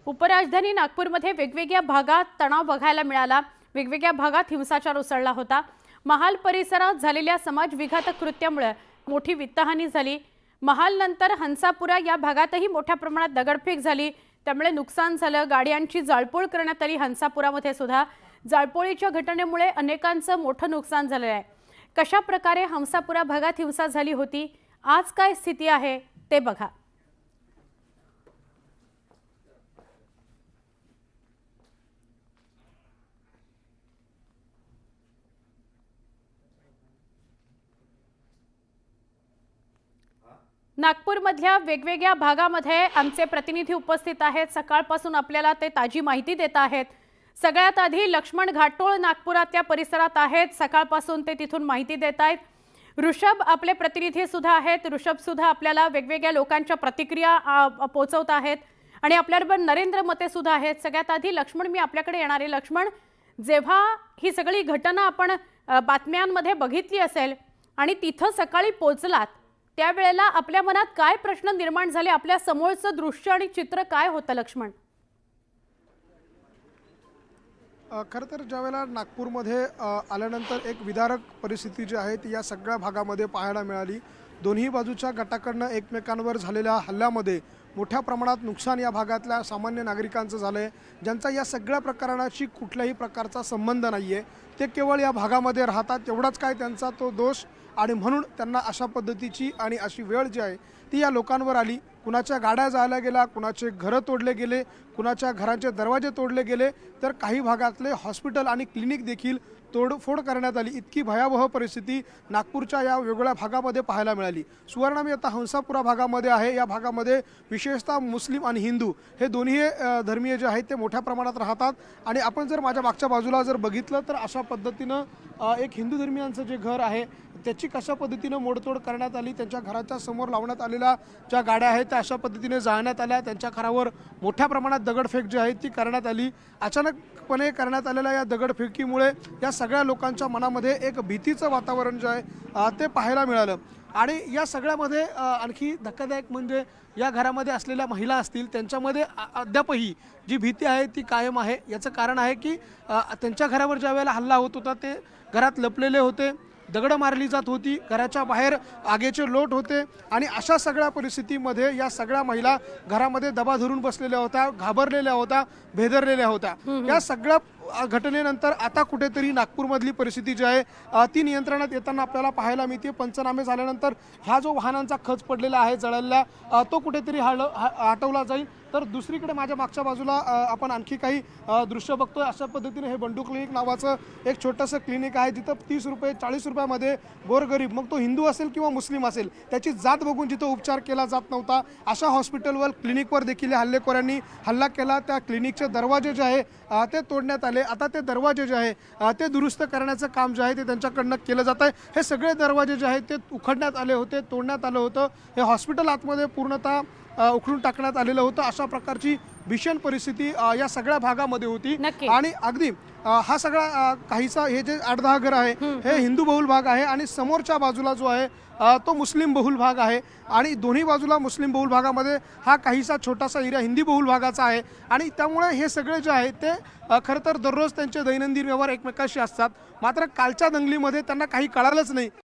उपराजधानी नागपूरमध्ये वेगवेगळ्या भागात तणाव बघायला मिळाला। वेगवेगळ्या भागात हिंसाचार उसळला होता। महाल परिसरात झालेल्या समाजविघातक कृत्यामुळे मोठी वित्तहानी झाली। महाल नंतर हंसापुरा या भागातही मोठ्या प्रमाणात दगडफेक झाली, त्यामुळे नुकसान झालं। गाड्यांची जाळपोळ करण्यात आली। हंसापुरामध्ये सुद्धा जाळपोळीच्या घटनेमुळे अनेकांचं मोठं नुकसान झालं आहे। कशा प्रकारे हंसापुरा भागात हिंसा झाली होती, आज काय स्थिती आहे ते बघा। नागपूरमधल्या वेगवेगळ्या भागामध्ये आमचे प्रतिनिधी उपस्थित आहेत। सकाळपासून आपल्याला ते ताजी माहिती देत आहेत। सगळ्यात आधी लक्ष्मण घाटोळ नागपुरातल्या परिसरात आहेत। सकाळपासून ते तिथून माहिती देत आहेत। ऋषभ आपले प्रतिनिधी सुद्धा आहेत। ऋषभ सुद्धा आपल्याला वेगवेगळ्या लोकांच्या प्रतिक्रिया पोहोचवत आहेत आणि आपल्याबरोबर नरेंद्र मते सुद्धा आहेत। सगळ्यात आधी लक्ष्मण, मी आपल्याकडे येणार आहे। लक्ष्मण, जेव्हा ही सगळी घटना आपण बातम्यांमध्ये बघितली असेल आणि तिथं सकाळी पोहोचलात, त्यावेळेला आपल्या मनात काय प्रश्न निर्माण झाले? आपल्या समोरचं दृश्य आणि चित्र काय होतं लक्ष्मण? खरं तर ज्यावेळेला नागपूरमध्ये आल्यानंतर एक विदारक परिस्थिती जी आहे ती या सगळ्या भागामध्ये पाहायला मिळाली। दोन्ही बाजूच्या गटाकडनं एकमेकांवर झालेल्या हल्ल्यामध्ये मोठ्या प्रमाणात नुकसान या भागातल्या सामान्य नागरिकांचं झालं आहे, ज्यांचा या सगळ्या प्रकरणाशी कुठल्याही प्रकारचा संबंध नाही आहे। ते केवळ या भागामध्ये राहतात, तेवढाच काय त्यांचा तो दोष, आणि म्हणून त्यांना अशा पद्धतीची आणि अशी वेळ जी आहे ती या लोकांवर आली। कुणाच्या गाड्या जाळल्या गेल्या, कुणाचे घरं तोडले गेले, कुणाच्या घरांचे दरवाजे तोडले गेले, तर काही भागातले हॉस्पिटल आणि क्लिनिक देखील तोडफोड करण्यात आली। इतकी भयावह परिस्थिती नागपूरच्या या वेगवेगळ्या भागामध्ये पाहायला मिळाली। सुवर्ण, मी आता हंसापुरा भागामध्ये आहे। या भागामध्ये विशेषतः मुस्लिम आणि हिंदू हे दोन्ही धर्मीय जे आहेत ते मोठ्या प्रमाणात राहतात। आणि आपण जर माझ्या मागच्या बाजूला जर बघितलं तर अशा पद्धतीनं एक हिंदू धर्मियांचं जे घर आहे त्याची कशा पद्धतीनं मोडतोड करण्यात आली। त्यांच्या घराच्या समोर लावण्यात आलेल्या ज्या गाड्या आहेत त्या अशा पद्धतीने जाळण्यात आल्या। त्यांच्या घरावर मोठ्या प्रमाणात दगडफेक जी आहे ती करण्यात आली। अचानकपणे करण्यात आलेल्या या दगडफेकीमुळे या सगळ्या लोकांच्या मनामध्ये एक भीतीचं वातावरण जे आहे ते पाहायला मिळालं। आणि या सगळ्यामध्ये आणखी धक्कादायक म्हणजे या घरामध्ये असलेल्या महिला असतील, त्यांच्यामध्ये अद्यापही जी भीती आहे ती कायम आहे। याचं कारण आहे की त्यांच्या घरावर ज्या वेळेला हल्ला होत होता ते घरात लपलेले होते, दगड मारली जात होती, घराच्या बाहेर आगीचे लोट होते, आणि अशा सगळ्या परिस्थितीमध्ये या सगळ्या महिला घरामध्ये दबा धरून बसलेल्या होत्या, घाबरलेल्या होत्या, भेदरलेल्या होत्या। या सगळ्या घटनेनंतर आता कुठेतरी नागपूरमधली परिस्थिती जी आहे ती नियंत्रणात येताना आपल्याला पाहायला मिळते। पंचनामे झाल्यानंतर हा जो वाहनांचा खच पडलेला आहे जळालेला, तो कुठेतरी हटवला जाईल। तर दुसरीकडे माझ्या मागच्या बाजूला आपण आणखी काही दृश्य बघतोय। अशा पद्धतीने हे बंडू क्लिनिक नावाचं एक छोटंसं क्लिनिक आहे, जिथं 30 रुपये 40 रुपयामध्ये गोरगरीब, मग तो हिंदू असेल किंवा मुस्लिम असेल, त्याची जात बघून जिथं उपचार केला जात नव्हता अशा हॉस्पिटलवर क्लिनिकवर देखील हल्लेखोरांनी हल्ला केला। त्या क्लिनिकचे दरवाजे जे आहे ते तोडण्यात आले। आता ते दरवाजे जे आहे ते दुरुस्त करण्याचं काम जे आहे ते त्यांच्याकडनं केलं जात आहे। हे सगळे दरवाजे जे आहेत ते उखडण्यात आले होते, तोडण्यात आलं होतं। हे हॉस्पिटल आतमध्ये पूर्णतः उखडून टाकण्यात आलेलं होतं। अशा प्रकारची भीषण परिस्थिती या सगळ्या भागामध्ये होती। आणि अगदी हा सगळा काहीसा हे जे 8-10 घर आहे हे हिंदू बहुल भाग आहे, आणि समोरच्या बाजूला जो आहे तो मुस्लिम बहुल भाग आहे। आणि दोन्ही बाजूला मुस्लिम बहुल भागामध्ये हा काहीसा छोटासा एरिया हिंदी बहुल भागाचा आहे। आणि त्यामुळे हे सगळे जे आहे ते खरं तर दररोज त्यांचे दैनंदिन व्यवहार एकमेकांशी असतात। मात्र कालच्या दंगलीमध्ये त्यांना काही कळालंच नाही